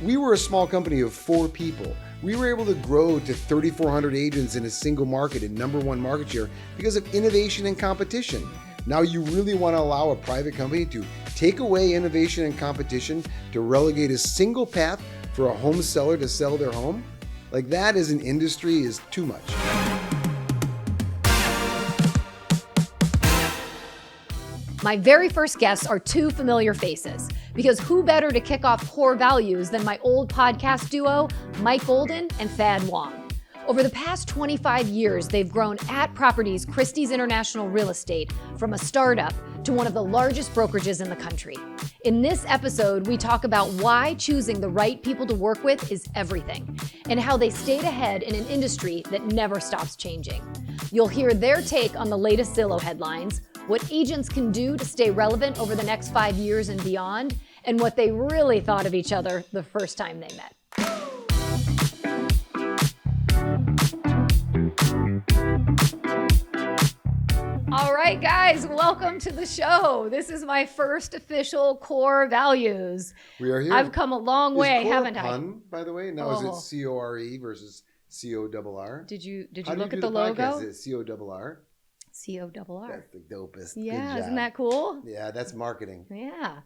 We were a small company of 4 people. We were able to grow to 3,400 agents in a single market and #1 market share because of innovation and competition. Now you really want to allow a private company to take away innovation and competition to relegate a single path for a home seller to sell their home? Like, that as an industry is too much. My very first guests are 2 familiar faces, because who better to kick off Corr Values than my old podcast duo, Mike Golden and Thad Wong. Over the past 25 years, they've grown at Properties Christie's International Real Estate from a startup to one of the largest brokerages in the country. In this episode, we talk about why choosing the right people to work with is everything, and how they stayed ahead in an industry that never stops changing. You'll hear their take on the latest Zillow headlines, what agents can do to stay relevant over the next 5 years and beyond, and what they really thought of each other the first time they met. All right, guys, welcome to the show. This is my first official Corr Values. We are here. I've come a long way, haven't I? Pun, by the way? Now, is it C-O-R-E versus C-O-R-R? Did you How look do at you the do logo? podcast? Is it C-O-R-R? C-O-R-R. That's the dopest. Yeah, Good job. isn't that cool? Yeah, that's marketing. Yeah.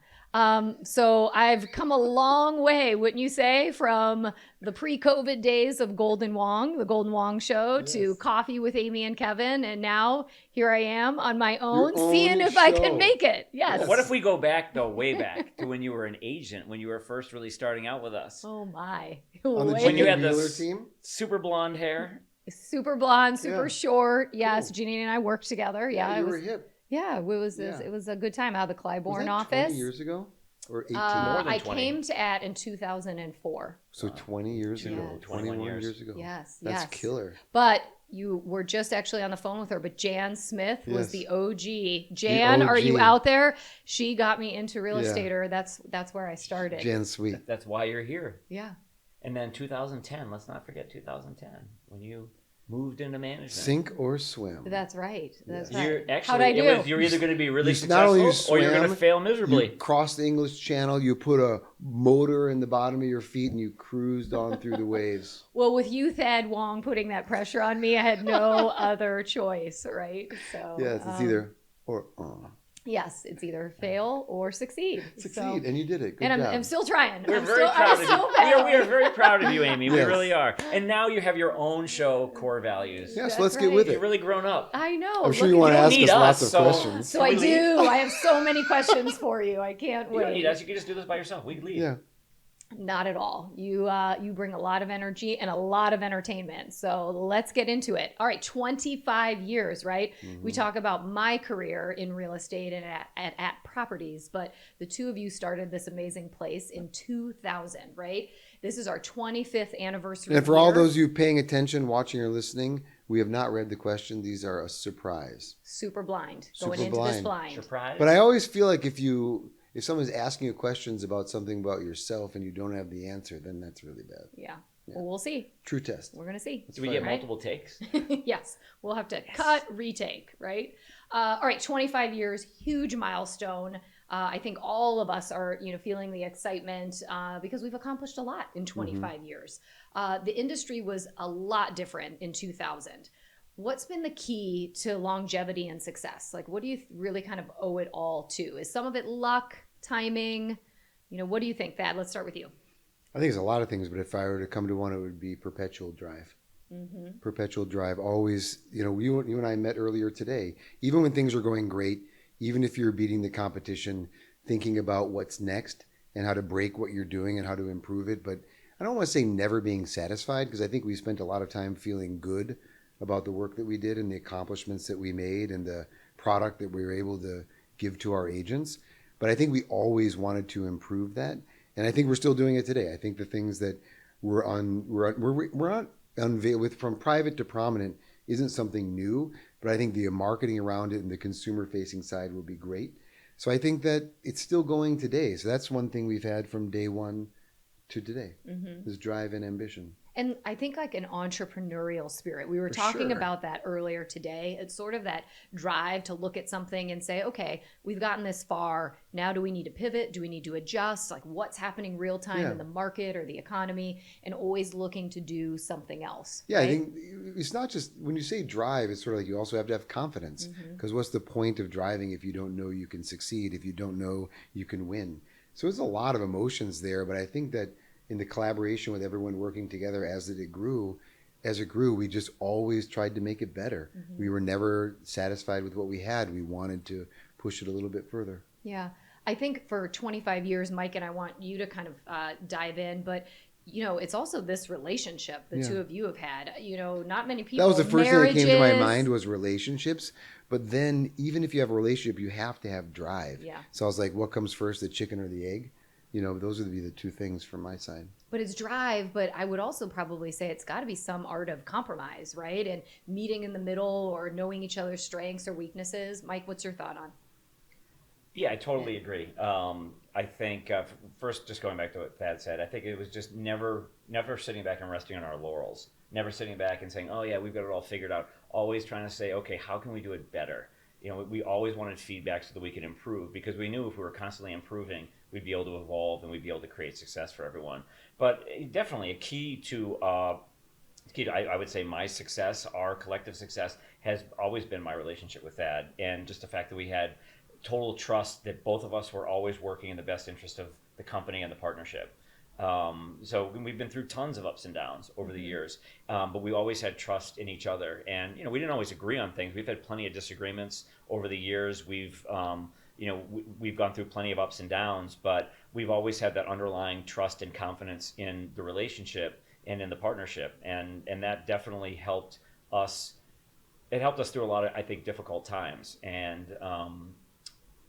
So I've come a long way, wouldn't you say, from the pre-COVID days of Golden Wong, the Golden Wong show, to Coffee with Amy and Kevin. And now here I am on my own, seeing if I can make it. Yes. What if we go back, though, way back to when you were an agent, when you were first really starting out with us? Oh, my. On the When you had Wheeler this team? super blonde hair. Super blonde, super short. Yes, Cool. Janine and I worked together. Yeah, you it were was. hip. Yeah, it was a good time out of the Was Clybourne that office. 20 years ago? Or 18? More than I 20. came to AT in 2004. So 20 years ago. Yes. 21 years ago. Yes, That's yes. killer. But you were just actually on the phone with her, but Jan Smith was Yes. the OG. Jan, are you OG. out there? She got me into real Yeah. estate. That's where I started. Jan Sweet. That's why you're here. Yeah. And then 2010, let's not forget 2010, when you moved into management. Sink or swim. That's right. That's You're right. actually, How'd I do? you're either going to be really You not only successful or you're going to swam, fail miserably. You crossed the English Channel, you put a motor in the bottom of your feet, and you cruised on through the waves. Well, with you, Thad Wong, putting that pressure on me, I had no other choice, right? So Yes, it's either or. Yes, it's either fail or succeed. Succeed, So, and you did it. Good and job. I'm still trying. We're I'm very still, proud I'm of still you. failing. We are very proud of you, Amy. We Yes. really are. And now you have your own show, Corr Values. Yes, That's let's get right. with You're it. really grown up. I know. I'm sure Look you want to don't ask need us lots us, of so- questions. So I do. I have so many questions for you. I can't You don't wait. need us. You can just do this by yourself. We can leave. Yeah. Not at all. You bring a lot of energy and a lot of entertainment. So let's get into it. All right, 25 years, right? We talk about my career in real estate and at Properties, but the two of you started this amazing place in 2000, right? This is our 25th anniversary. And for all year. those of you paying attention, watching, or listening, we have not read the question. These are a surprise. Super blind, Super going into this blind. blind. Surprise. But I always feel like if someone's asking you questions about something about yourself and you don't have the answer, then that's really bad. Yeah. Well, we'll see. True test. We're going to see. Do we get Right? multiple takes? Yes, we'll have to cut, retake, right? All right, 25 years, huge milestone. I think all of us are, feeling the excitement because we've accomplished a lot in 25 years. The industry was a lot different in 2000. What's been the key to longevity and success? Like, what do you really kind of owe it all to? Is some of it luck, timing? What do you think, Thad? Let's start with you. I think it's a lot of things, but if I were to come to one, it would be perpetual drive. Perpetual drive. Always, you and I met earlier today. Even when things are going great, even if you're beating the competition, thinking about what's next and how to break what you're doing and how to improve it. But I don't want to say never being satisfied, because I think we spent a lot of time feeling good about the work that we did and the accomplishments that we made and the product that we were able to give to our agents. But I think we always wanted to improve that. And I think we're still doing it today. I think the things that we're on unveil with from private to prominent isn't something new, but I think the marketing around it and the consumer facing side will be great. So I think that it's still going today. So that's one thing we've had from day one to today. This drive and ambition. And I think like an entrepreneurial spirit. We were talking about that earlier today. It's sort of that drive to look at something and say, okay, we've gotten this far. Now do we need to pivot? Do we need to adjust? Like what's happening real time in the market or the economy, and always looking to do something else. Yeah, right? I think it's not just when you say drive, it's sort of like you also have to have confidence. Because what's the point of driving if you don't know you can succeed, if you don't know you can win? So it's a lot of emotions there, but I think that in the collaboration with everyone working together as it grew, we just always tried to make it better. We were never satisfied with what we had. We wanted to push it a little bit further. Yeah. I think for 25 years, Mike, and I want you to kind of dive in, but it's also this relationship the two of you have had. Not many people. That was the first thing that came to my mind was relationships. But then even if you have a relationship, you have to have drive. Yeah. So I was like, what comes first, the chicken or the egg? Those would be the two things from my side. But it's drive, but I would also probably say it's got to be some art of compromise, right? And meeting in the middle or knowing each other's strengths or weaknesses. Mike, what's your thought on? Yeah, I totally agree. I think first, just going back to what Thad said, I think it was just never sitting back and resting on our laurels. Never sitting back and saying, "Oh yeah, we've got it all figured out." Always trying to say, "Okay, how can we do it better?" We always wanted feedback so that we could improve, because we knew if we were constantly improving, we'd be able to evolve and we'd be able to create success for everyone. But definitely a key to I would say my success, our collective success, has always been my relationship with Thad, and just the fact that we had total trust that both of us were always working in the best interest of the company and the partnership. So we've been through tons of ups and downs over the years, but we always had trust in each other. And we didn't always agree on things. We've had plenty of disagreements over the years. We've gone through plenty of ups and downs, but we've always had that underlying trust and confidence in the relationship and in the partnership, and that definitely helped us. It helped us through a lot of, I think, difficult times, and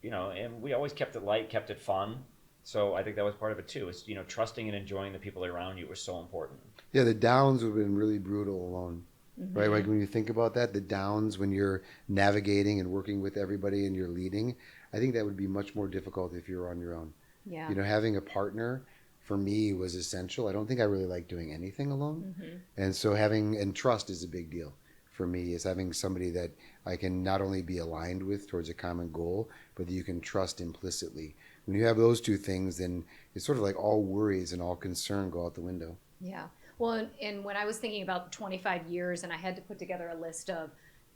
and we always kept it light, kept it fun. So I think that was part of it too. Is trusting and enjoying the people around you was so important. Yeah, the downs have been really brutal alone, right? Like when you think about that, the downs when you're navigating and working with everybody and you're leading, I think that would be much more difficult if you're on your own. Yeah. Having a partner for me was essential. I don't think I really like doing anything alone, and so and trust is a big deal for me. Is having somebody that I can not only be aligned with towards a common goal, but that you can trust implicitly. When you have those two things, then it's sort of like all worries and all concern go out the window. Yeah. Well, and when I was thinking about 25 years and I had to put together a list of,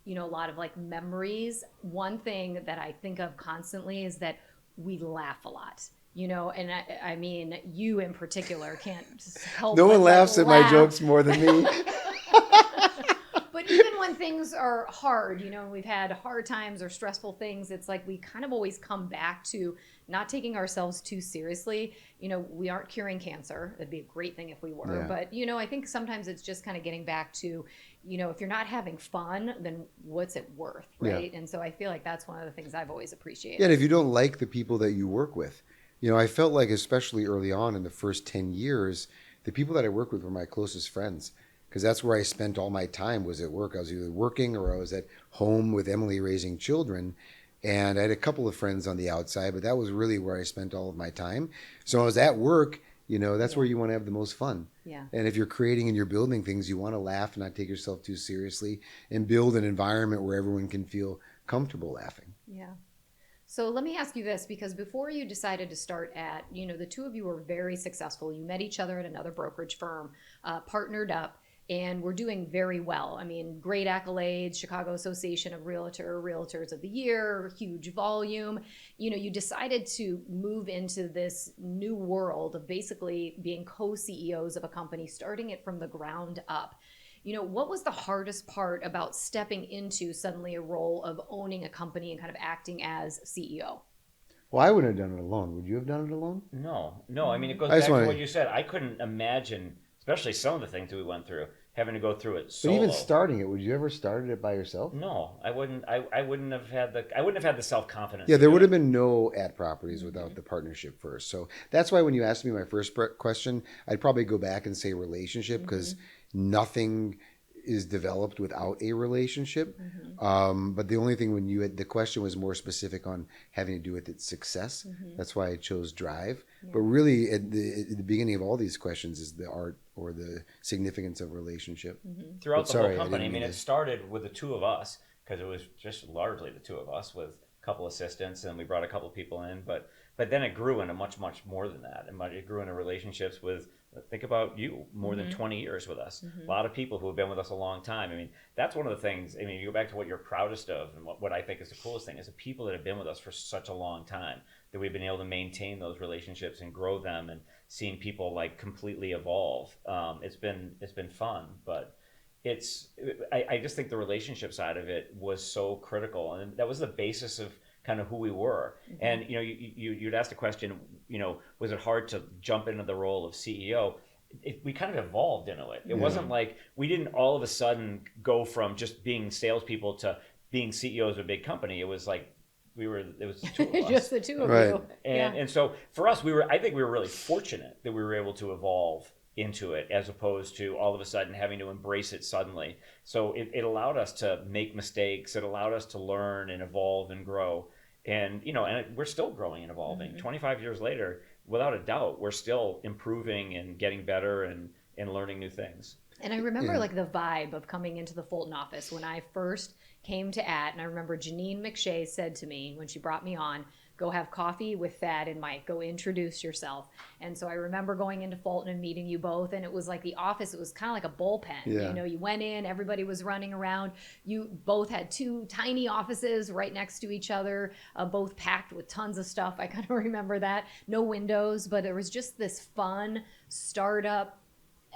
a lot of like memories, one thing that I think of constantly is that we laugh a lot. And I mean, you in particular can't help. No one laughs at my jokes more than me. But even when things are hard, we've had hard times or stressful things, it's like we kind of always come back to not taking ourselves too seriously. We aren't curing cancer. That'd be a great thing if we were. Yeah. But, I think sometimes it's just kind of getting back to, if you're not having fun, then what's it worth, right? Yeah. And so I feel like that's one of the things I've always appreciated. Yeah, and if you don't like the people that you work with, I felt like especially early on in the first 10 years, the people that I worked with were my closest friends. Because that's where I spent all my time was at work. I was either working or I was at home with Emily raising children. And I had a couple of friends on the outside, but that was really where I spent all of my time. So I was at work, that's where you want to have the most fun. Yeah. And if you're creating and you're building things, you want to laugh and not take yourself too seriously and build an environment where everyone can feel comfortable laughing. Yeah. So let me ask you this, because before you decided to start at, the two of you were very successful. You met each other at another brokerage firm, partnered up, and we're doing very well. I mean, great accolades, Chicago Association of Realtors of the Year, huge volume. You decided to move into this new world of basically being co-CEOs of a company, starting it from the ground up. What was the hardest part about stepping into suddenly a role of owning a company and kind of acting as CEO? Well, I wouldn't have done it alone. Would you have done it alone? No. I mean, it goes back to what you said. I couldn't imagine, especially some of the things that we went through, having to go through it solo. But even starting it, would you ever started it by yourself? No, I wouldn't. I wouldn't have had the self-confidence. Yeah, there would have been no at properties without the partnership first. So that's why when you asked me my first question, I'd probably go back and say relationship, because nothing is developed without a relationship. But the only thing the question was more specific on having to do with its success. That's why I chose drive. But really at the beginning of all these questions is the art or the significance of relationship. Throughout the whole company, I mean, it started with the two of us because it was just largely the two of us with a couple assistants, and we brought a couple people in, but then it grew into much more than that, and it grew into relationships with, think about you, more than 20 years with us. A lot of people who have been with us a long time. I mean, that's one of the things, I mean, you go back to what you're proudest of, and what I think is the coolest thing is the people that have been with us for such a long time, that we've been able to maintain those relationships and grow them, and seeing people like completely evolve. It's been fun, but I just think the relationship side of it was so critical, and that was the basis of kind of who we were. And you'd asked the question, was it hard to jump into the role of CEO? We kind of evolved into it. It wasn't like we didn't all of a sudden go from just being salespeople to being CEOs of a big company. It was like it was the two of us. Just the two of Right. you. And so for us, I think we were really fortunate that we were able to evolve into it, as opposed to all of a sudden having to embrace it suddenly. So it allowed us to make mistakes. It allowed us to learn and evolve and grow. And we're still growing and evolving. 25 years later, without a doubt, we're still improving and getting better and learning new things. And I remember like the vibe of coming into the Fulton office when I first came to AT, and I remember Janine McShay said to me when she brought me on, go have coffee with Thad and Mike, go introduce yourself. And so I remember going into Fulton and meeting you both, and it was like the office, it was kind of like a bullpen. Yeah. You went in, everybody was running around. You both had two tiny offices right next to each other, both packed with tons of stuff. I kind of remember that. No windows, but there was just this fun startup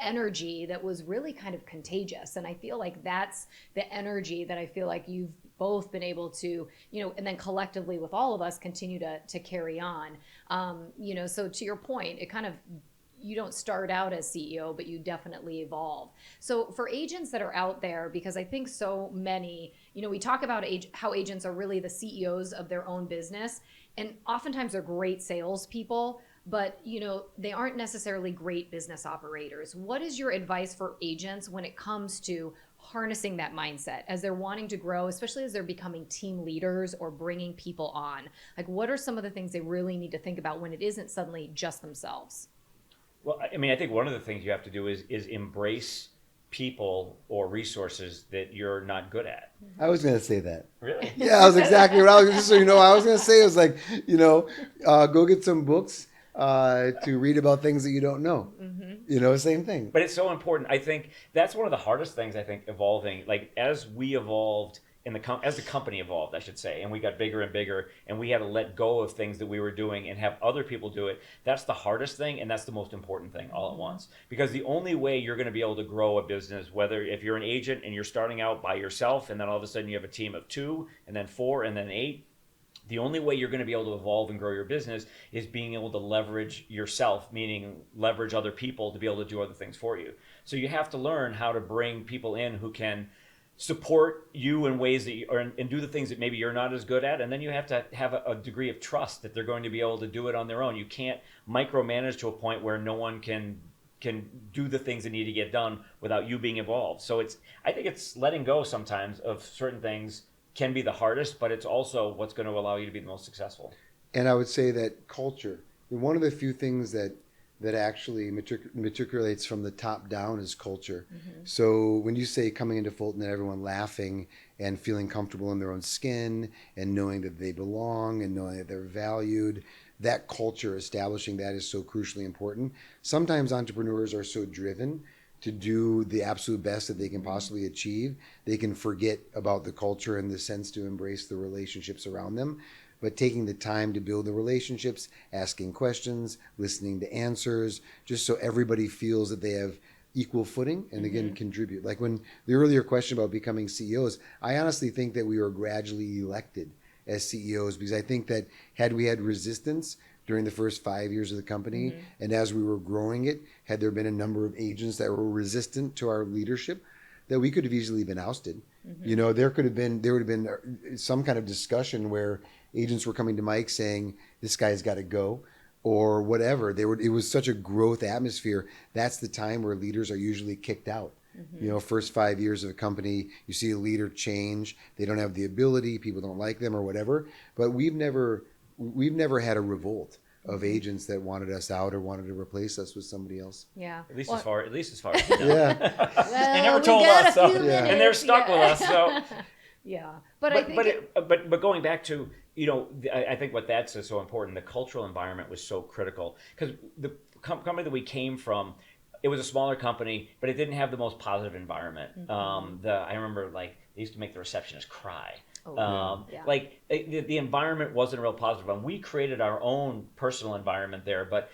energy that was really kind of contagious. And I feel like that's the energy that I feel like you've both been able to, and then collectively with all of us continue to carry on. So to your point, it kind of, you don't start out as CEO, but you definitely evolve. So for agents that are out there, because I think so many, we talk about how agents are really the CEOs of their own business, and oftentimes they're great salespeople, but they aren't necessarily great business operators. What is your advice for agents when it comes to harnessing that mindset as they're wanting to grow, especially as they're becoming team leaders or bringing people on? Like, what are some of the things they really need to think about when it isn't suddenly just themselves? Well, I mean, I think one of the things you have to do is embrace people or resources that you're not good at. I was going to say that. Really? Yeah, that was exactly what I was. Just so you know, I was going to say, it was like, go get some books to read about things that you don't know. Same thing. But it's so important. I think that's one of the hardest things, I think, evolving. Like, as we evolved, as the company evolved, I should say, and we got bigger and bigger, and we had to let go of things that we were doing and have other people do it. That's the hardest thing, and that's the most important thing all at once. Because the only way you're going to be able to grow a business, whether if you're an agent and you're starting out by yourself, and then all of a sudden you have a team of 2, and then 4, and then 8, the only way you're going to be able to evolve and grow your business is being able to leverage yourself, meaning leverage other people to be able to do other things for you. So you have to learn how to bring people in who can support you in ways that and do the things that maybe you're not as good at. And then you have to have a degree of trust that they're going to be able to do it on their own. You can't micromanage to a point where no one can do the things that need to get done without you being involved. So I think it's letting go sometimes of certain things can be the hardest, but it's also what's going to allow you to be the most successful. And I would say that culture, one of the few things that actually matriculates from the top down is culture. So when you say coming into Fulton and everyone laughing and feeling comfortable in their own skin and knowing that they belong and knowing that they're valued, that culture, establishing that is so crucially important. Sometimes entrepreneurs are so driven to do the absolute best that they can possibly achieve, they can forget about the culture and the sense to embrace the relationships around them. But taking the time to build the relationships, asking questions, listening to answers, just so everybody feels that they have equal footing and again contribute. Like when the earlier question about becoming CEOs, I honestly think that we were gradually elected as CEOs, because I think that had we had resistance during the first 5 years of the company, and as we were growing it, had there been a number of agents that were resistant to our leadership, that we could have easily been ousted. There would have been some kind of discussion where agents were coming to Mike saying, this guy's got to go, or whatever. It was such a growth atmosphere. That's the time where leaders are usually kicked out. First 5 years of a company, you see a leader change. They don't have the ability. People don't like them or whatever. But we've never had a revolt of agents that wanted us out or wanted to replace us with somebody else. Yeah. At least as far as we know. Yeah. Well, They never we told got us, a few so, minutes, and they're stuck with us. So, yeah. But I think but going back to I think what that's so important. The cultural environment was so critical because the company that we came from, it was a smaller company, but it didn't have the most positive environment. I remember they used to make the receptionist cry. The environment wasn't a real positive one. We created our own personal environment there, but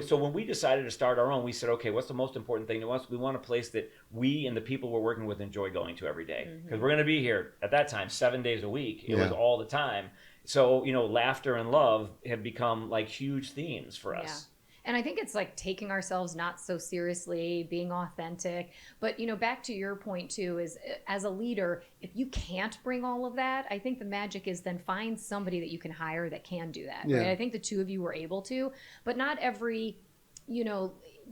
so when we decided to start our own, we said, okay, what's the most important thing to us? We want a place that we and the people we're working with enjoy going to every day, because we're going to be here at that time 7 days a week. It was all the time. So laughter and love have become huge themes for us. And I think it's taking ourselves not so seriously, being authentic. But, back to your point too, is as a leader, if you can't bring all of that, I think the magic is then find somebody that you can hire that can do that. Yeah. Right? I think the two of you were able to, but not every,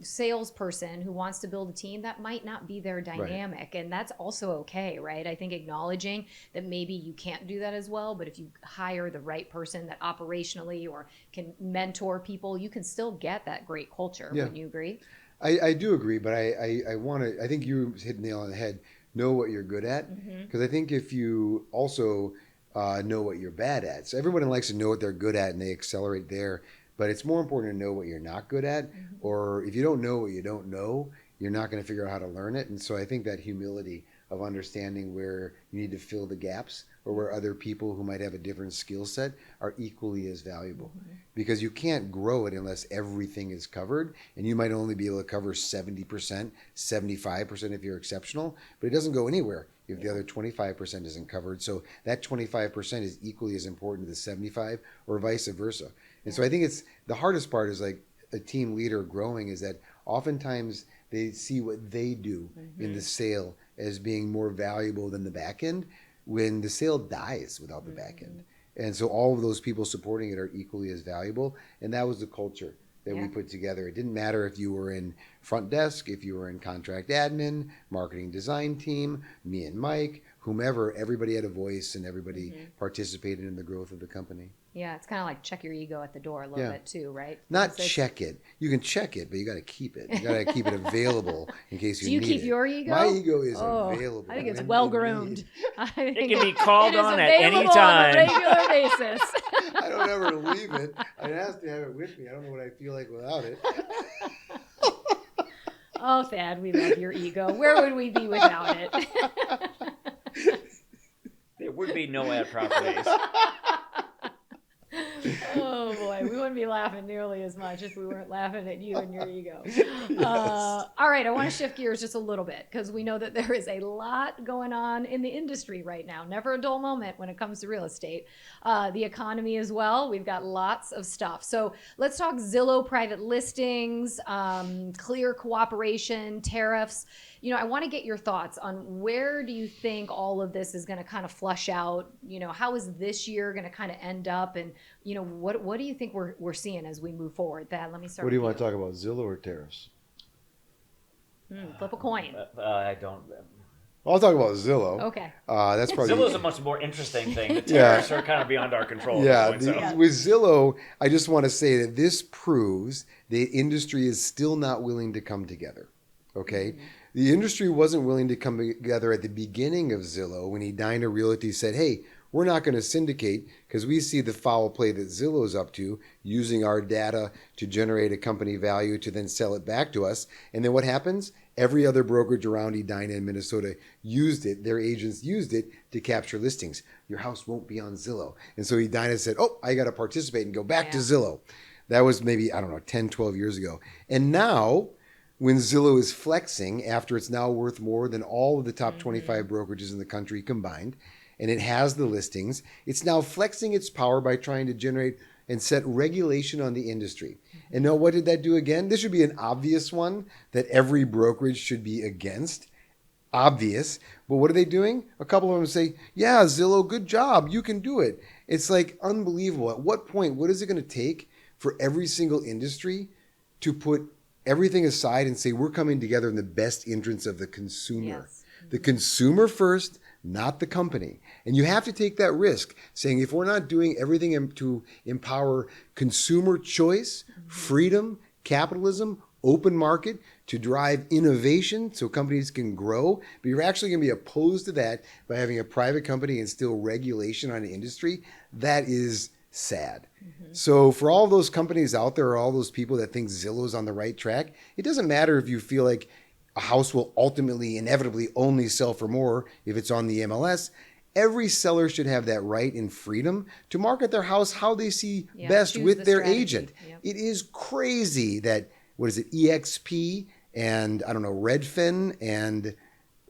salesperson who wants to build a team, that might not be their dynamic. Right. And that's also okay, right? I think acknowledging that maybe you can't do that as well, but if you hire the right person that operationally or can mentor people, you can still get that great culture. Yeah. Wouldn't you agree? I do agree, but I think you hit the nail on the head. Know what you're good at. Because I think if you also know what you're bad at. So everyone likes to know what they're good at and they accelerate there. But it's more important to know what you're not good at, or if you don't know what you don't know, you're not going to figure out how to learn it. And so I think that humility of understanding where you need to fill the gaps or where other people who might have a different skill set are equally as valuable. Because you can't grow it unless everything is covered, and you might only be able to cover 70%, 75% if you're exceptional, but it doesn't go anywhere if the other 25% isn't covered. So that 25% is equally as important to the 75 or vice versa. And so I think it's the hardest part is a team leader growing is that oftentimes they see what they do in the sale as being more valuable than the back end when the sale dies without the back end. And so all of those people supporting it are equally as valuable. And that was the culture that we put together. It didn't matter if you were in front desk, if you were in contract admin, marketing design team, me and Mike, whomever, everybody had a voice and everybody participated in the growth of the company. Yeah, it's kind of like check your ego at the door a little bit too, right? Not check it. You can check it, but you got to keep it. You got to keep it available in case you need it. Do you keep your ego? My ego is available. I think it's well groomed. It can be called on at any time. On a regular basis. I don't ever leave it. I have to have it with me. I don't know what I feel like without it. Oh, Thad, we love your ego. Where would we be without it? There would be no ad properties. Oh boy, we wouldn't be laughing nearly as much if we weren't laughing at you and your ego. All right, I want to shift gears just a little bit because we know that there is a lot going on in the industry right now. Never a dull moment when it comes to real estate. The economy as well. We've got lots of stuff. So let's talk Zillow private listings, clear cooperation, tariffs. I want to get your thoughts on where do you think all of this is going to kind of flush out? How is this year going to kind of end up? And, what do you think we're seeing as we move forward? Let me start. What do you want to talk about, Zillow or tariffs? Flip a coin. I don't. I'll talk about Zillow. Okay. That's probably Zillow's a much more interesting thing. The tariffs are kind of beyond our control. Yeah, with Zillow, I just want to say that this proves the industry is still not willing to come together. Okay. The industry wasn't willing to come together at the beginning of Zillow when Edina Realty said, hey, we're not going to syndicate because we see the foul play that Zillow's up to, using our data to generate a company value to then sell it back to us. And then what happens? Every other brokerage around Edina in Minnesota used it. Their agents used it to capture listings. Your house won't be on Zillow. And so Edina said, oh, I got to participate and go back to Zillow. That was maybe, 10, 12 years ago. And now, when Zillow is flexing after it's now worth more than all of the top 25 brokerages in the country combined, and it has the listings, it's now flexing its power by trying to generate and set regulation on the industry. And now what did that do again? This should be an obvious one that every brokerage should be against. Obvious. But what are they doing? A couple of them say, yeah, Zillow, good job. You can do it. It's unbelievable. At what point, what is it going to take for every single industry to put everything aside and say we're coming together in the best interest of the consumer. Yes. The consumer first, not the company. And you have to take that risk, saying if we're not doing everything to empower consumer choice, freedom, capitalism, open market, to drive innovation so companies can grow, but you're actually going to be opposed to that by having a private company and still regulation on an industry, that is sad. So for all those companies out there, all those people that think Zillow's on the right track, it doesn't matter if you feel like a house will ultimately, inevitably only sell for more if it's on the MLS. Every seller should have that right and freedom to market their house how they see best choose with the their strategy. agent. Yep. It is crazy that, what is it, EXP and I don't know, Redfin and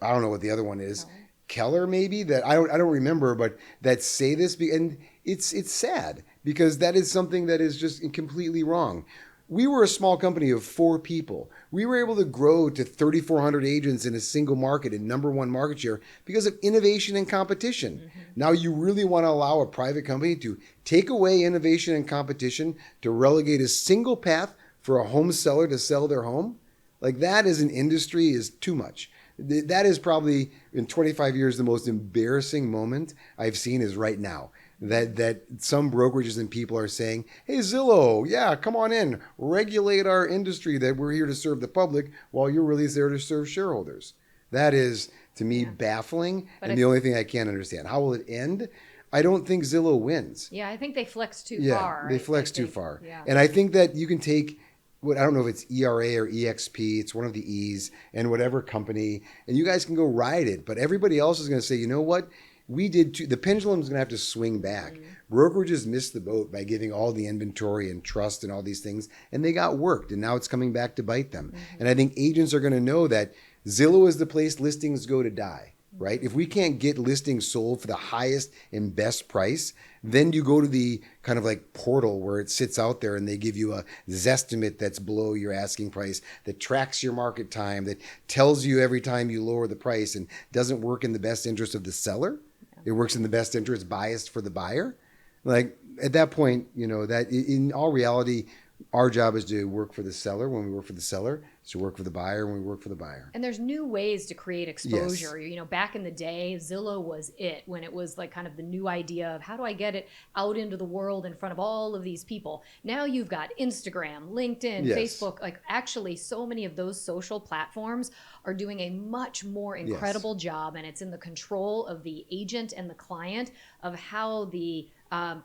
I don't know what the other one is. Keller maybe, that I don't remember, but that say this, and it's sad because that is something that is just completely wrong. We were a small company of 4 people. We were able to grow to 3,400 agents in a single market and #1 market share because of innovation and competition. Now you really want to allow a private company to take away innovation and competition to relegate a single path for a home seller to sell their home? Like, that as an industry is too much. That is probably in 25 years the most embarrassing moment I've seen is right now. That some brokerages and people are saying, hey, Zillow, yeah, come on in, regulate our industry, that we're here to serve the public while you're really there to serve shareholders. That is, to me, baffling, and the only thing I can't understand. How will it end? I don't think Zillow wins. Yeah, I think they flex too far. They flex too far. Yeah. And I think that you can take what, I don't know if it's ERA or EXP, it's one of the E's, and whatever company, and you guys can go ride it. But everybody else is going to say, you know what? We did too. The pendulum's going to have to swing back. Brokerages missed the boat by giving all the inventory and trust and all these things, and they got worked, and now it's coming back to bite them. And I think agents are going to know that Zillow is the place listings go to die, right? If we can't get listings sold for the highest and best price, then you go to the kind of like portal where it sits out there and they give you a Zestimate that's below your asking price, that tracks your market time, that tells you every time you lower the price and doesn't work in the best interest of the seller. It works in the best interest, biased for the buyer. Like, at that point, you know, that in all reality, our job is to work for the seller when we work for the seller. It's to work for the buyer when we work for the buyer. And there's new ways to create exposure. You know, back in the day, Zillow was it, when it was like kind of the new idea of how do I get it out into the world in front of all of these people. Now you've got Instagram, LinkedIn, Facebook. Like, actually, so many of those social platforms are doing a much more incredible job, and it's in the control of the agent and the client of how the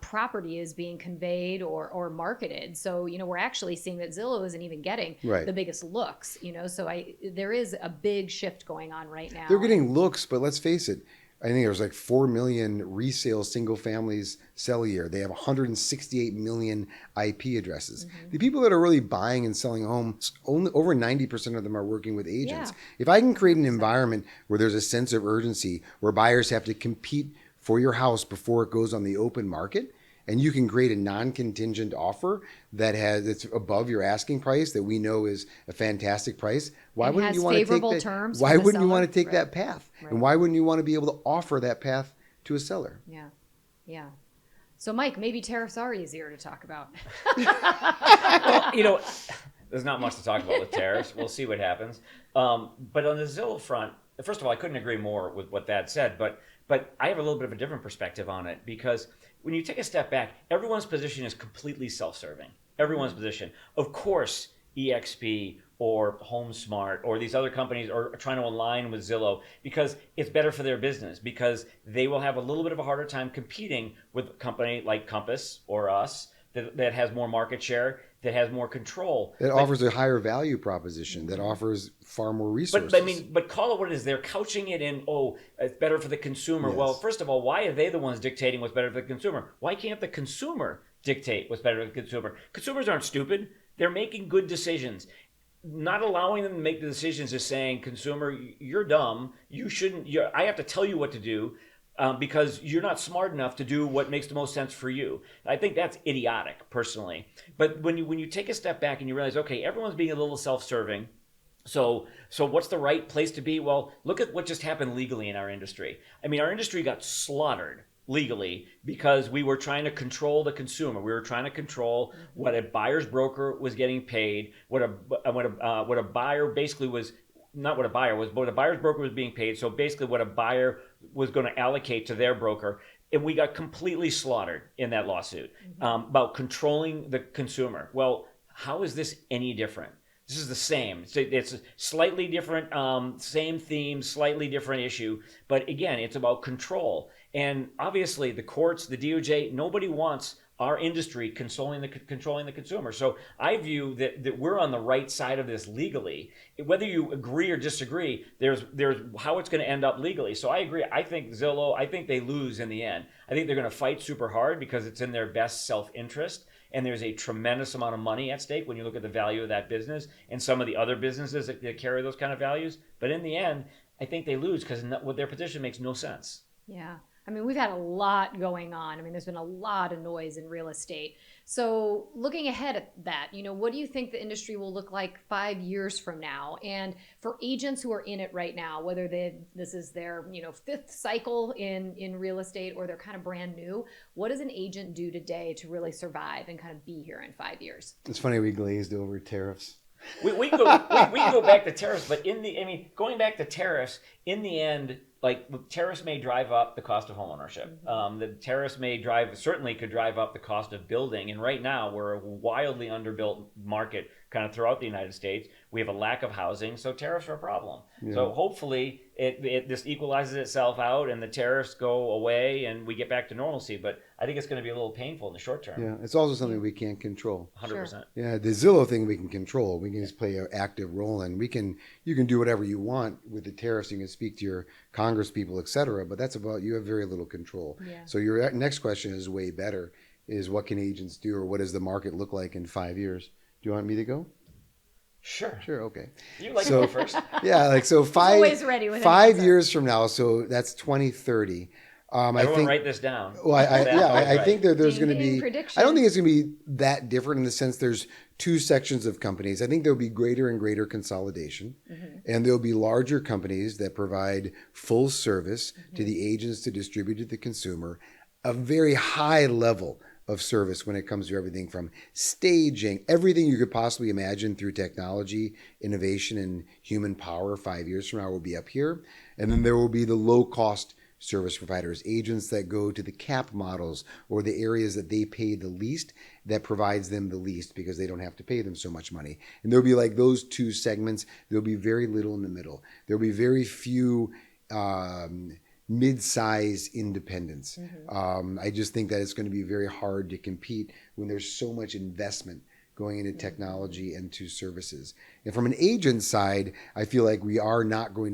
property is being conveyed or marketed. So, you know, we're actually seeing that Zillow isn't even getting the biggest looks, you know, so there is a big shift going on right now. They're getting looks, but let's face it, I think there's like 4 million resale single families sell a year. They have 168 million IP addresses. The people that are really buying and selling homes, only over 90% of them are working with agents. If I can create an environment where there's a sense of urgency, where buyers have to compete for your house before it goes on the open market, and you can create a non-contingent offer that's above your asking price that we know is a fantastic price, why wouldn't you want to take that? Terms why wouldn't you want to take that path? Right. And why wouldn't you want to be able to offer that path to a seller? Yeah. So, Mike, maybe tariffs are easier to talk about. Well, you know, there's not much to talk about with tariffs. We'll see what happens. But on the Zillow front, first of all, I couldn't agree more with what Thad said, but I have a little bit of a different perspective on it, because when you take a step back, everyone's position is completely self-serving. Everyone's position. Of course, EXP or HomeSmart or these other companies are trying to align with Zillow because it's better for their business, because they will have a little bit of a harder time competing with a company like Compass or us that has more market share, that has more control. That offers a higher value proposition, that offers far more resources. But call it what it is. They're couching it in, it's better for the consumer. Yes. Well, first of all, why are they the ones dictating what's better for the consumer? Why can't the consumer dictate what's better for the consumer? Consumers aren't stupid. They're making good decisions. Not allowing them to make the decisions is saying, consumer, you're dumb. You shouldn't. I have to tell you what to do. Because you're not smart enough to do what makes the most sense for you. I think that's idiotic, personally. But when you take a step back and you realize, okay, everyone's being a little self-serving, so what's the right place to be? Well, look at what just happened legally in our industry. I mean, our industry got slaughtered legally because we were trying to control the consumer. We were trying to control what a buyer's broker was getting paid, what a buyer basically was, not what a buyer was, but what a buyer's broker was being paid. So basically what a buyer was going to allocate to their broker. And we got completely slaughtered in that lawsuit about controlling the consumer. Well, how is this any different? This is the same. It's a slightly different, same theme, slightly different issue. But again, it's about control. And obviously the courts, the DOJ, nobody wants our industry controlling the consumer. So I view that we're on the right side of this legally. Whether you agree or disagree, there's how it's going to end up legally. So I agree. I think Zillow, I think they lose in the end. I think they're going to fight super hard because it's in their best self-interest. And there's a tremendous amount of money at stake when you look at the value of that business and some of the other businesses that carry those kind of values. But in the end, I think they lose because their position makes no sense. Yeah. I mean, we've had a lot going on. I mean, there's been a lot of noise in real estate. So looking ahead at that, what do you think the industry will look like 5 years from now? And for agents who are in it right now, whether this is their, fifth cycle in real estate or they're kind of brand new, what does an agent do today to really survive and kind of be here in 5 years? It's funny we glazed over tariffs. We can go back to tariffs, but going back to tariffs, in the end, like tariffs may drive up the cost of homeownership. The tariffs certainly could drive up the cost of building. And right now we're a wildly underbuilt market kind of throughout the United States. We have a lack of housing, so tariffs are a problem. Yeah. So hopefully it just equalizes itself out and the tariffs go away and we get back to normalcy. But I think it's going to be a little painful in the short term. Yeah, it's also something we can't control. 100%. Sure. Yeah, the Zillow thing we can control. We can just play an active role in. You can do whatever you want with the tariffs. You can speak to your Congress people, et cetera, but you have very little control. Yeah. So your next question is way better, is what can agents do or what does the market look like in 5 years? Do you want me to go? Sure. Okay. You like to go first? Yeah, always ready with 5 years from now, so that's 2030. Everyone write this down. Well, I think there's going to be. Prediction. I don't think it's going to be that different in the sense there's two sections of companies. I think there'll be greater and greater consolidation, and there'll be larger companies that provide full service to the agents to distribute to the consumer, a very high level of service when it comes to everything from staging, everything you could possibly imagine through technology, innovation, and human power 5 years from now will be up here. And then there will be the low-cost service providers, agents that go to the cap models or the areas that they pay the least, that provides them the least because they don't have to pay them so much money. And there'll be like those two segments. There'll be very little in the middle. There'll be very few mid-size independents. I just think that it's going to be very hard to compete when there's so much investment going into technology and to services. And from an agent side, I feel like we're going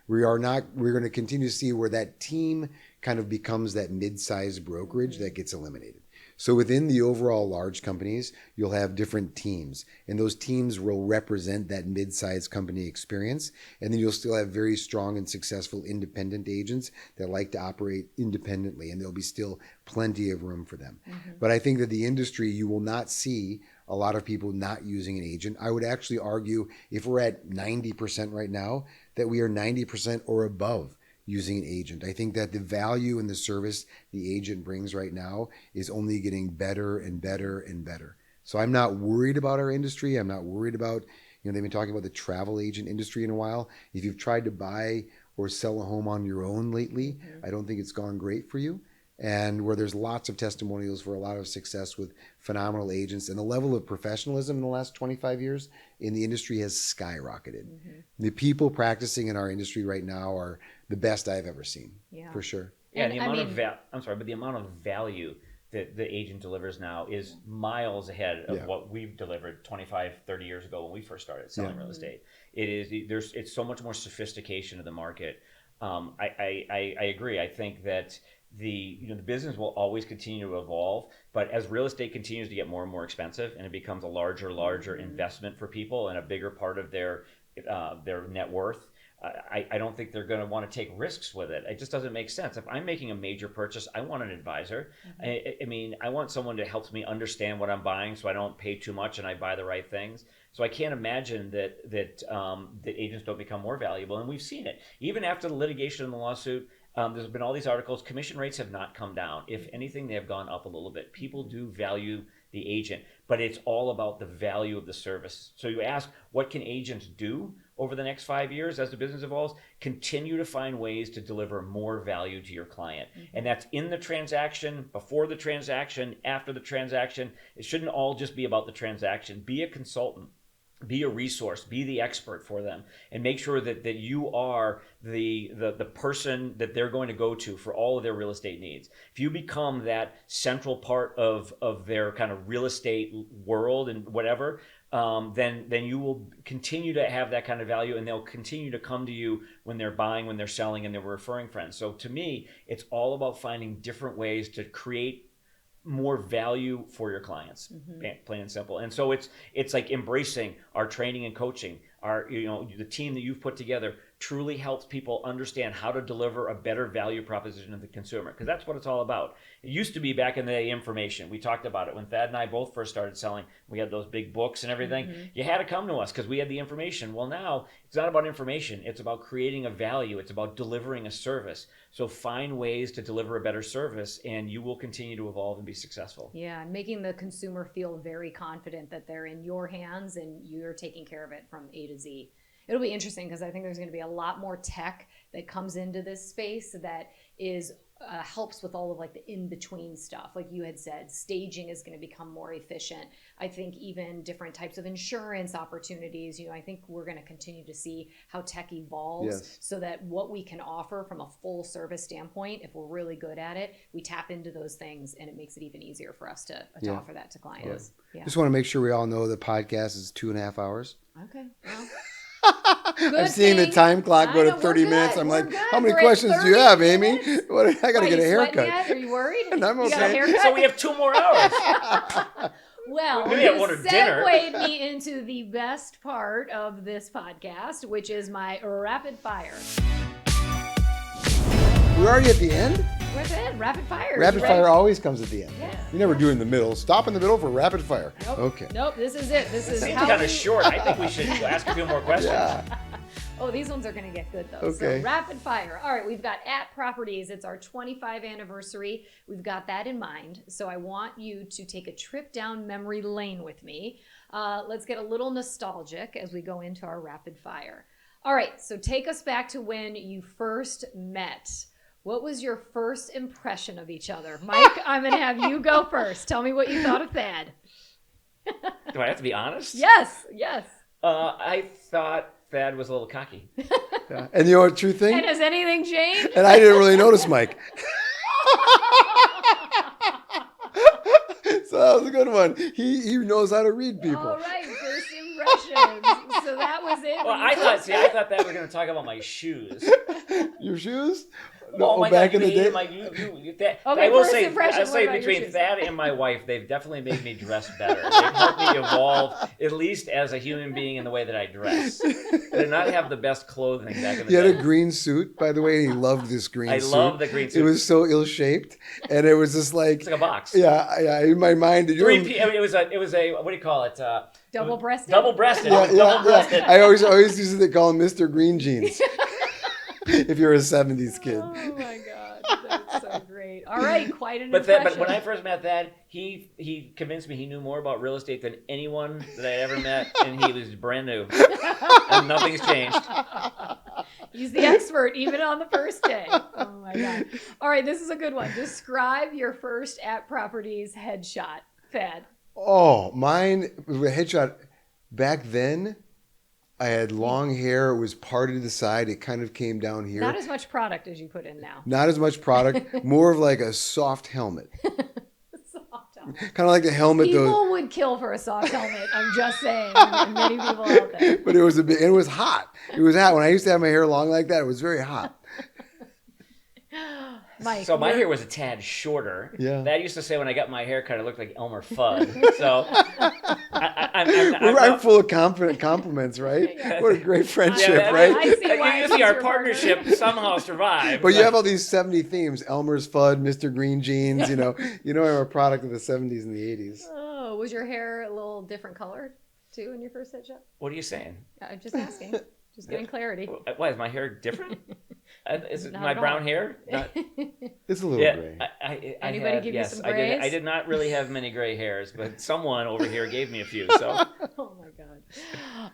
to continue to see where that team kind of becomes that mid-sized brokerage that gets eliminated. So within the overall large companies, you'll have different teams, and those teams will represent that mid-sized company experience. And then you'll still have very strong and successful independent agents that like to operate independently, and there'll be still plenty of room for them. But I think that the industry, you will not see a lot of people not using an agent. I would actually argue if we're at 90% right now, that we are 90% or above using an agent. I think that the value and the service the agent brings right now is only getting better and better and better. So I'm not worried about our industry. I'm not worried about, they've been talking about the travel agent industry in a while. If you've tried to buy or sell a home on your own lately, I don't think it's gone great for you. And where there's lots of testimonials for a lot of success with phenomenal agents, and the level of professionalism in the last 25 years in the industry has skyrocketed. The people practicing in our industry right now are the best I've ever seen, for sure. Yeah, and the amount of value that the agent delivers now is miles ahead of what we've delivered 25, 30 years ago when we first started selling real estate. It's so much more sophistication of the market. I agree. I think that the business will always continue to evolve, but as real estate continues to get more and more expensive and it becomes a larger investment for people and a bigger part of their net worth, I don't think they're going to want to take risks with it. It just doesn't make sense. If I'm making a major purchase, I want an advisor. I want someone to help me understand what I'm buying so I don't pay too much and I buy the right things. So I can't imagine that agents don't become more valuable, and we've seen it. Even after the litigation and the lawsuit, There's been all these articles. Commission rates have not come down. If anything, they have gone up a little bit. People do value the agent, but it's all about the value of the service. So you ask, what can agents do over the next 5 years as the business evolves? Continue to find ways to deliver more value to your client. And that's in the transaction, before the transaction, after the transaction. It shouldn't all just be about the transaction. Be a consultant. Be a resource, be the expert for them, and make sure that you are the person that they're going to go to for all of their real estate needs. If you become that central part of their kind of real estate world and whatever, then you will continue to have that kind of value, and they'll continue to come to you when they're buying, when they're selling, and they're referring friends. So to me, it's all about finding different ways to create more value for your clients, plain and simple. And so it's like embracing our training and coaching. Our, the team that you've put together truly helps people understand how to deliver a better value proposition to the consumer, because that's what it's all about. It used to be back in the day information. We talked about it when Thad and I both first started selling. We had those big books and everything. You had to come to us because we had the information. Well, now it's not about information. It's about creating a value. It's about delivering a service. So find ways to deliver a better service, and you will continue to evolve and be successful. Yeah, and making the consumer feel very confident that they're in your hands and you're taking care of it from A to Z. It'll be interesting because I think there's going to be a lot more tech that comes into this space that is helps with all of like the in-between stuff. Like you had said, staging is going to become more efficient. I think even different types of insurance opportunities, I think we're going to continue to see how tech evolves so that what we can offer from a full service standpoint, if we're really good at it, we tap into those things and it makes it even easier for us to offer that to clients. Yeah. Just want to make sure we all know the podcast is 2.5 hours. Okay. Well. I'm seeing the time clock go to 30 minutes. I'm like, how many questions do you have, Amy? I got to get a haircut. Are you worried? And I'm okay. You got a haircut? So we have 2 more hours. Well, Maybe you I ordered dinner. segued me into the best part of this podcast, which is my rapid fire. We're already at the end? We're at the end. Rapid fire. Rapid fire always comes at the end. Yeah. You never do it in the middle. Stop in the middle for rapid fire. Nope. Okay. Nope, this is it. This is Seems how kind of short. I think we should ask a few more questions. Yeah. Oh, these ones are going to get good, though. Okay. So rapid fire. All right, we've got at properties. It's our 25th anniversary. We've got that in mind. So I want you to take a trip down memory lane with me. Let's get a little nostalgic as we go into our rapid fire. All right, so take us back to when you first met. What was your first impression of each other? Mike, I'm going to have you go first. Tell me what you thought of Thad. Do I have to be honest? Yes. I thought Thad was a little cocky. Yeah. And you know what, true thing? And has anything changed? And I didn't really notice Mike. So that was a good one. He knows how to read people. All right, first impressions. So that was it. Well, I thought Thad was going to talk about my shoes. Your shoes? Oh my back God, in the day. I will first say, impression, I'll what say about your between shoes? Thad and my wife, they've definitely made me dress better. They've helped me evolve, at least as a human being, in the way that I dress. I did not have the best clothing back in the He had day. a green suit, by the way, and he loved this green suit. I love the green suit. It was so ill-shaped, and it was just like... It's like a box. Yeah, in my mind... It was a, what do you call it? Double-breasted? Double-breasted. Yeah. Double-breasted. I always used to call him Mr. Green Jeans. If you're a 70s kid. Oh my God, that's so great. All right, quite an impression. But when I first met Thad, he convinced me he knew more about real estate than anyone that I ever met, and he was brand new, and nothing's changed. He's the expert, even on the first day. Oh my God. All right, this is a good one. Describe your first at properties headshot, Thad. Oh, mine was a headshot. Back then, I had long hair. It was parted to the side. It kind of came down here. Not as much product as you put in now. Not as much product. More of like a soft helmet. Soft helmet. Kind of like the helmet. People would kill for a soft helmet. I'm just saying. And many people out there. But it was and it was hot. It was hot. When I used to have my hair long like that, it was very hot. Mike, So my hair was a tad shorter. Yeah. Thad used to say when I got my hair cut, I looked like Elmer Fudd. So I'm full of compliments, right? Yeah. What a great friendship, Yeah, right? I see why you he's see our your partnership partner. somehow survived. But you have all these 70 themes: Elmer's Fudd, Mr. Green Jeans. I'm a product of the 70s and the 80s. Oh, was your hair a little different color too in your first headshot? What are you saying? I'm just asking. Just getting clarity. Why is my hair different? Is it Not my at all. brown hair? Not, It's a little gray. Anybody give you some I grays? I did not really have many gray hairs, but someone over here gave me a few. So Oh my God.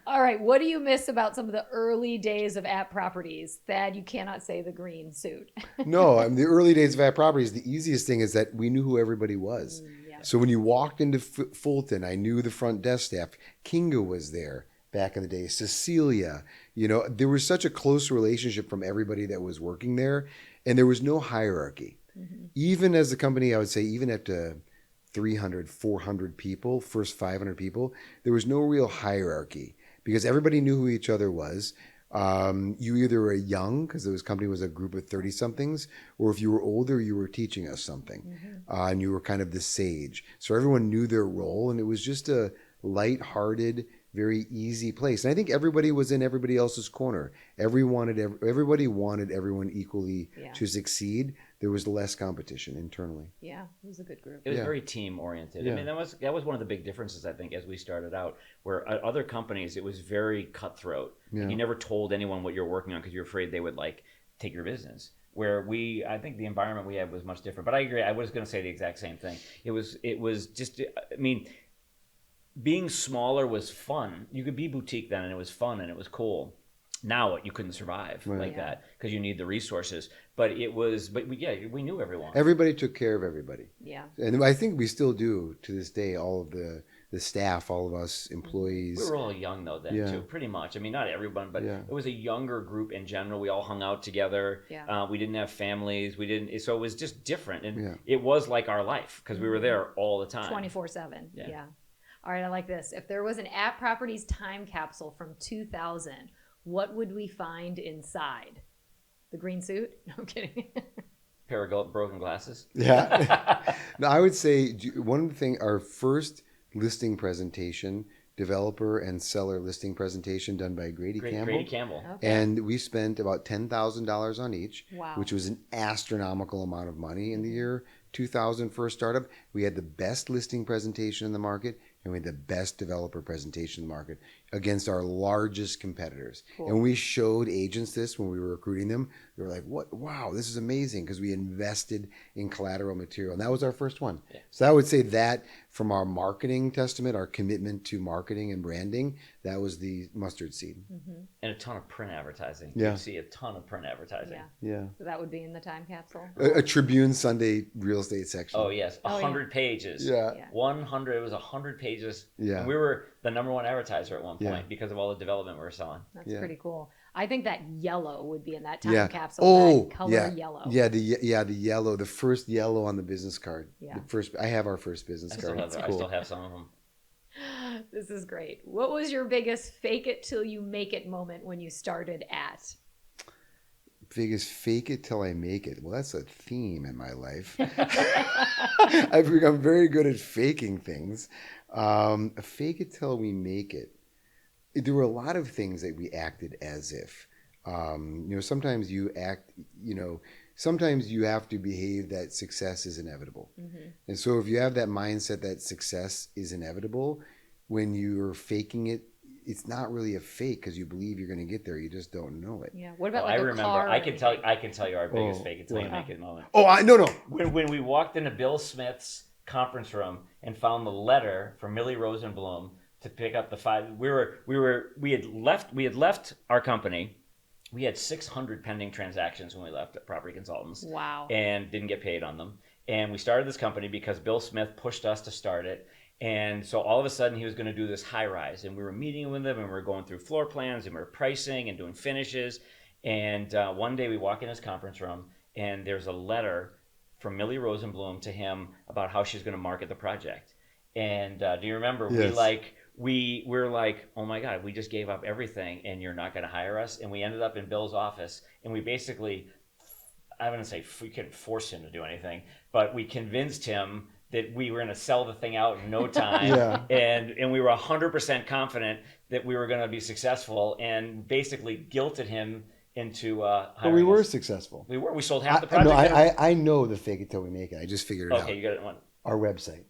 All right. What do you miss about some of the early days of app properties? Thad, you cannot say the green suit. No, I mean, the early days of ad properties, the easiest thing is that we knew who everybody was. Yeah. So when you walked into Fulton, I knew the front desk staff. Kinga was there back in the day. Cecilia, there was such a close relationship from everybody that was working there, and there was no hierarchy. Even as a company, I would say, even up to 300, 400 people, first 500 people, there was no real hierarchy because everybody knew who each other was. You either were young, because this company was a group of 30-somethings, or if you were older, you were teaching us something. And you were kind of the sage. So everyone knew their role, and it was just a light-hearted, very easy place. And I think everybody was in everybody else's corner. Everybody wanted everyone equally to succeed. There was less competition internally. Yeah, it was a good group. it was very team oriented. Yeah. I mean, that was one of the big differences, I think, as we started out, where at other companies it was very cutthroat. Yeah. You never told anyone what you're working on because you're afraid they would take your business. Where I think the environment we had was much different. But I agree. I was going to say the exact same thing. It was just. I mean, being smaller was fun. You could be boutique then, and it was fun and it was cool. Now you couldn't survive like that because you need the resources. But we knew everyone. Everybody took care of everybody. Yeah. And I think we still do to this day, all of the staff, all of us employees. We were all young though then too, pretty much. I mean, not everyone, but it was a younger group in general. We all hung out together. Yeah. We didn't have families. So it was just different, and it was like our life because we were there all the time, 24/7. Yeah. All right, I like this. If there was an app properties time capsule from 2000, what would we find inside? The green suit? No, I'm kidding. Pair of broken glasses. Yeah. No, I would say one of the things, our first listing presentation, developer and seller listing presentation done by Grady Campbell. Grady Campbell. Okay. And we spent about $10,000 on each, Wow. which was an astronomical amount of money in the year 2000 for a startup. We had the best listing presentation in the market, and we had the best developer presentation in the market against our largest competitors. Cool. And we showed agents this when we were recruiting them. They were like, "What? Wow, this is amazing," because we invested in collateral material. And that was our first one. Yeah. So I would say that from our marketing testament, our commitment to marketing and branding, that was the mustard seed. And a ton of print advertising. Yeah. You see a ton of print advertising. Yeah. So that would be in the time capsule. A Tribune Sunday real estate section. Oh yes, 100 pages. Yeah. 100. It was 100 pages. Yeah. And we were the number one advertiser at one point Yeah. because of all the development we were selling. That's pretty cool. I think that yellow would be in that time capsule. Oh, that color yellow. Yeah, the yellow, the first yellow on the business card. Yeah. I have our first business card. I still have some of them. This is great. What was your biggest fake it till you make it moment when you started at? Biggest fake it till I make it. Well, that's a theme in my life. I've become very good at faking things. Fake it till we make it. There were a lot of things that we acted as if. Sometimes you act, sometimes you have to behave that success is inevitable. And so if you have that mindset that success is inevitable, when you're faking it, it's not really a fake because you believe you're going to get there. You just don't know it. Yeah. What about I like a remember. car? I can tell you our biggest fake it till you make it moment. Oh, no. When we walked into Bill Smith's conference room and found the letter from Millie Rosenblum to pick up the 5. We had left our company. We had 600 pending transactions when we left at Property Consultants. Wow. And didn't get paid on them. And we started this company because Bill Smith pushed us to start it. And so all of a sudden he was going to do this high rise, and we were meeting with him, and we were going through floor plans, and we were pricing and doing finishes. And one day we walk in his conference room, and there's a letter from Millie Rosenblum to him about how she's going to market the project. And do you remember? Yes. We're like, oh my God, we just gave up everything, and you're not going to hire us. And we ended up in Bill's office, and we basically, I wouldn't say we couldn't force him to do anything, but we convinced him that we were going to sell the thing out in no time. And we were 100% confident that we were going to be successful, and basically guilted him into hiring But we were us. successful. We sold half the project. I know the fake it till we make it. I just figured it out. Okay, you got it one. Our website.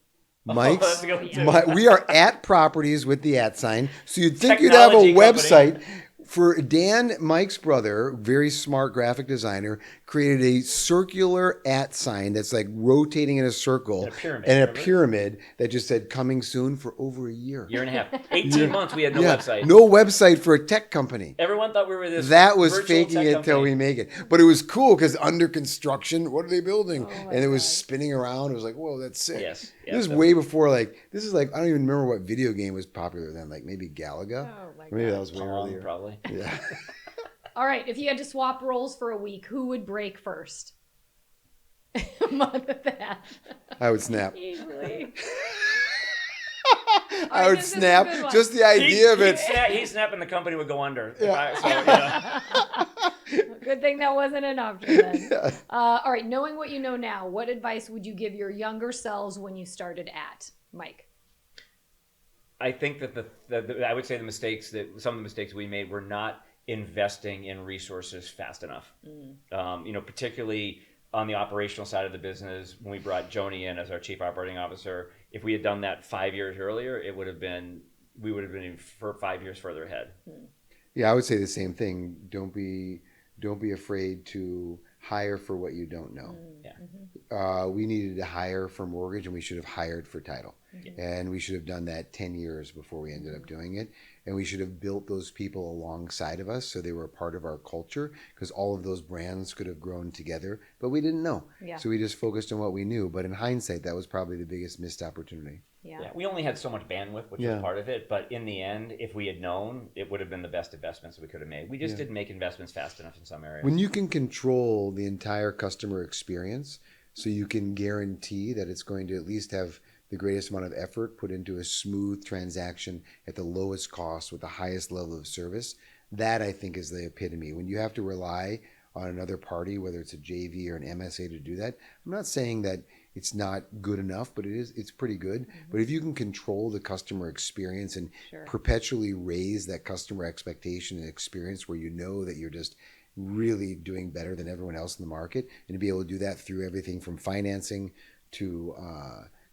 That's a good one, too. We are at properties with the @ sign. So you'd think you'd have a Technology website For Dan, Mike's brother, very smart graphic designer, created a circular @ sign that's like rotating in a circle And a pyramid, and a remember? pyramid that just said coming soon for over a year. Year and a half. 18 months, we had no website. No website for a tech company. Everyone thought we were this That was virtual faking tech it company. till we make it. But it was cool because under construction, what are they building? Oh my And it was God. spinning around. It was like, whoa, that's sick. Yes. This is way before, like, this is like, I don't even remember what video game was popular then, like maybe Galaga. Oh my Maybe God. that was way Pong, earlier. probably. Yeah. All right, if you had to swap roles for a week, who would break first? Month of that. I would snap. Easily. I would this is a snap. good one. Just the idea of it. He'd snap and the company would go under. Yeah. Good thing that wasn't an option then. All right, knowing what you know now, what advice would you give your younger selves when you started at? Mike. I think that I would say some of the mistakes we made were not investing in resources fast enough. Particularly on the operational side of the business, when we brought Joni in as our chief operating officer, if we had done that 5 years earlier, we would have been for 5 years further ahead. Yeah, I would say the same thing. Don't be afraid to hire for what you don't know. We needed to hire for mortgage, and we should have hired for title. And we should have done that 10 years before we ended up doing it. And we should have built those people alongside of us so they were a part of our culture, because all of those brands could have grown together, but we didn't know. Yeah. So we just focused on what we knew. But in hindsight, that was probably the biggest missed opportunity. Yeah. We only had so much bandwidth, which was part of it. But in the end, if we had known, it would have been the best investments we could have made. We just didn't make investments fast enough in some areas. When you can control the entire customer experience, so you can guarantee that it's going to at least have the greatest amount of effort put into a smooth transaction at the lowest cost with the highest level of service, that I think is the epitome. When you have to rely on another party, whether it's a JV or an MSA to do that, I'm not saying that it's not good enough, but it's pretty good. But if you can control the customer experience and perpetually raise that customer expectation and experience where you know that you're just really doing better than everyone else in the market, and to be able to do that through everything from financing to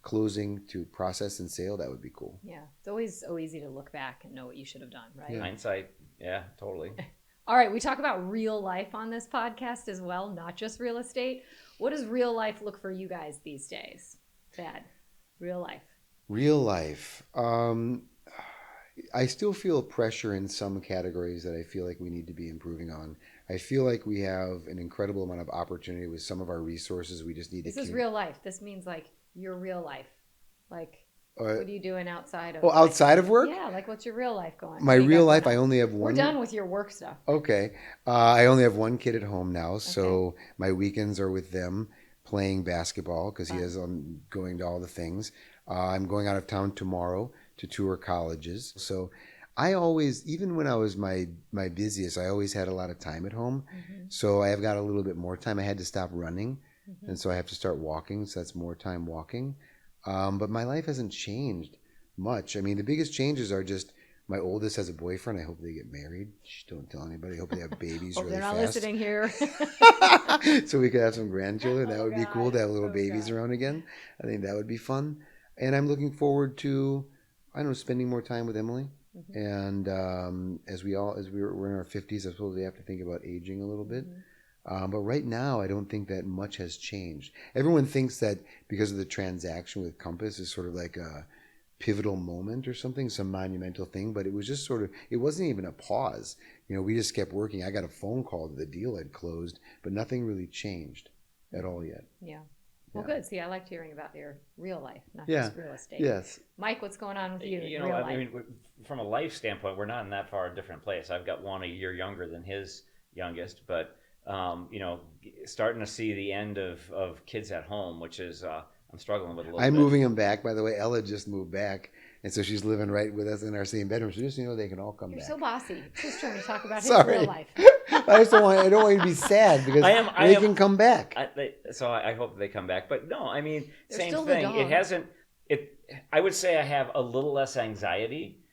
closing to process and sale, that would be cool. Yeah. It's always so easy to look back and know what you should have done, right? Hindsight, yeah, totally. All right, we talk about real life on this podcast as well, not just real estate. What does real life look for you guys these days? Thad, real life. Real life. I still feel pressure in some categories that I feel like we need to be improving on. I feel like we have an incredible amount of opportunity with some of our resources. We just need This to is real life. This means like your real life. Like, what are you doing outside of? Well, outside of work? Yeah, like what's your real life going? My What do you real got life, going I on? only have We're one. done with your work stuff. Okay. I only have one kid at home now, so my weekends are with them playing basketball because he is going to all the things. I'm going out of town tomorrow to tour colleges. So I always, even when I was my busiest, I always had a lot of time at home. So I have got a little bit more time. I had to stop running, and so I have to start walking. So that's more time walking. But my life hasn't changed much. I mean, the biggest changes are just my oldest has a boyfriend. I hope they get married. Shh, don't tell anybody. I hope they have babies really They're not fast. listening here. So we could have some grandchildren. That Oh, would be cool God. to have little Oh, babies God. around again. I think that would be fun. And I'm looking forward to, I don't know, spending more time with Emily. And as we're in our 50s, I suppose we have to think about aging a little bit. But right now, I don't think that much has changed. Everyone thinks that because of the transaction with Compass is sort of like a pivotal moment or something, some monumental thing, but it was just sort of, it wasn't even a pause. You know, we just kept working. I got a phone call that the deal had closed, but nothing really changed at all yet. Yeah. Well, Yeah. good. See, I liked hearing about your real life, not Yeah. just real estate. Yes. Mike, what's going on with you? You in know, real I life? mean, from a life standpoint, we're not in that far a different place. I've got one a year younger than his youngest, but you know, starting to see the end of kids at home, which is I'm struggling with a little I'm bit. moving them back, by the way. Ella just moved back, and so she's living right with us in our same bedroom. So just so you know, they can all come You're back. so bossy. Just trying to talk about his Sorry. real life. I just don't want you to be sad because they can come back. So I hope they come back. But no, I mean, They're same still the thing. dog. It hasn't. I would say I have a little less anxiety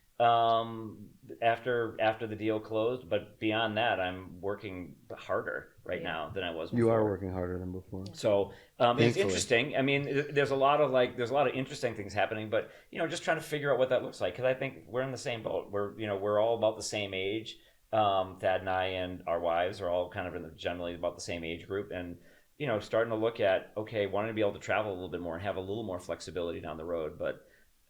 after the deal closed, but beyond that, I'm working harder right now than I was before. You are working harder than before. So it's Thankfully. interesting. I mean, there's a lot of interesting things happening, but you know, just trying to figure out what that looks like, because I think we're in the same boat. We're all about the same age. Thad and I and our wives are all kind of generally about the same age group, and starting to look at wanting to be able to travel a little bit more and have a little more flexibility down the road, but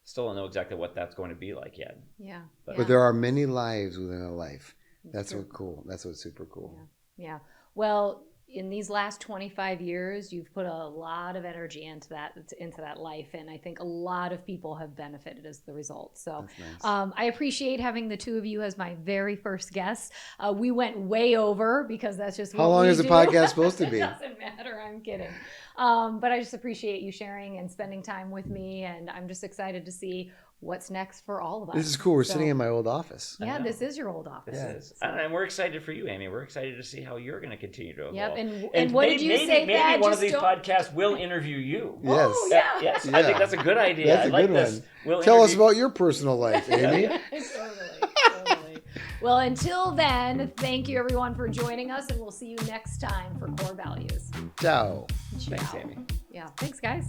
still don't know exactly what that's going to be like yet. Yeah. But there are many lives within a life. That's what's cool. That's what's super cool. Yeah. Well, in these last 25 years, you've put a lot of energy into that life, and I think a lot of people have benefited as the result. So nice. I appreciate having the two of you as my very first guests. We went way over because that's just what How long we is the do. podcast supposed to be? It doesn't matter. I'm kidding. But I just appreciate you sharing and spending time with me, and I'm just excited to see what's next for all of us. This is cool. We're sitting in my old office. Yeah, this is your old office. This is. And we're excited for you, Amy. We're excited to see how you're going to continue to evolve. Yep. And what did you say, Maybe Thad? one of these podcasts will interview you. Yes. Oh, yeah. Yes. I think that's a good idea. That's a like good this. one. Tell us about your personal life, Amy. Totally. Well, until then, thank you everyone for joining us, and we'll see you next time for Corr Values. Ciao. Thanks, Amy. Yeah, thanks guys.